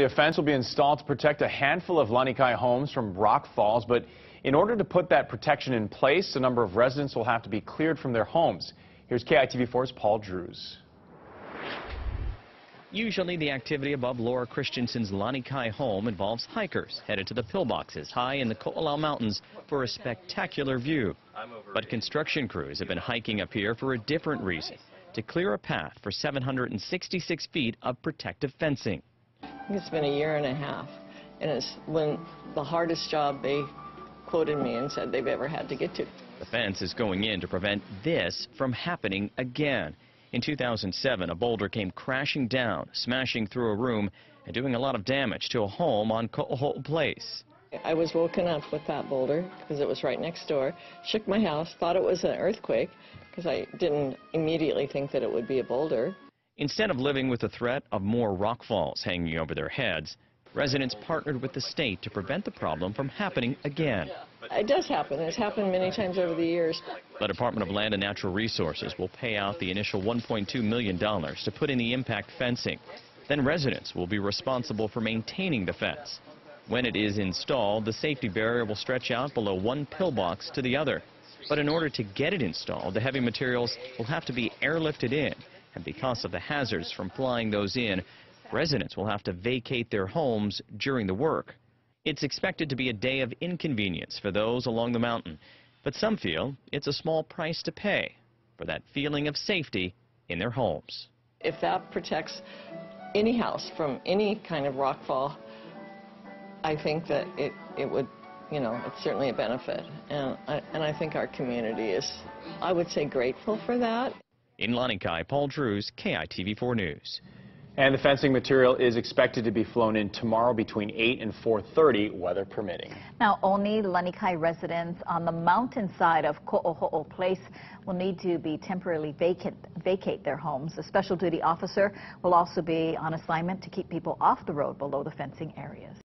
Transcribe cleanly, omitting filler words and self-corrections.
A fence will be installed to protect a handful of Lanikai homes from rock falls, but in order to put that protection in place, a number of residents will have to be cleared from their homes. Here's KITV4's Paul Drews. Usually the activity above Laura Christensen's Lanikai home involves hikers headed to the pillboxes high in the Ko'olau Mountains for a spectacular view. But construction crews have been hiking up here for a different reason, to clear a path for 766 feet of protective fencing. It's been a year and a half, and it's the hardest job they quoted me and said they've ever had to get to. The fence is going in to prevent this from happening again. In 2007, a boulder came crashing down, smashing through a room and doing a lot of damage to a home on Ko'olau Place. I was woken up with that boulder because it was right next door, shook my house, thought it was an earthquake because I didn't immediately think that it would be a boulder. Instead of living with the threat of more rock falls hanging over their heads, residents partnered with the state to prevent the problem from happening again. It does happen. It's happened many times over the years. The Department of Land and Natural Resources will pay out the initial $1.2 million to put in the impact fencing. Then residents will be responsible for maintaining the fence. When it is installed, the safety barrier will stretch out below one pillbox to the other. But in order to get it installed, the heavy materials will have to be airlifted in. And because of the hazards from flying those in, residents will have to vacate their homes during the work. It's expected to be a day of inconvenience for those along the mountain, but some feel it's a small price to pay for that feeling of safety in their homes. If that protects any house from any kind of rockfall, I think that it would, it's certainly a benefit. And I think our community is, I would say, grateful for that. In Lanikai, Paul Drews, KITV4 News. And the fencing material is expected to be flown in tomorrow between 8 and 4:30, weather permitting. Now, only Lanikai residents on the mountainside of Ko'olau Place will need to be temporarily vacate their homes. A special duty officer will also be on assignment to keep people off the road below the fencing areas.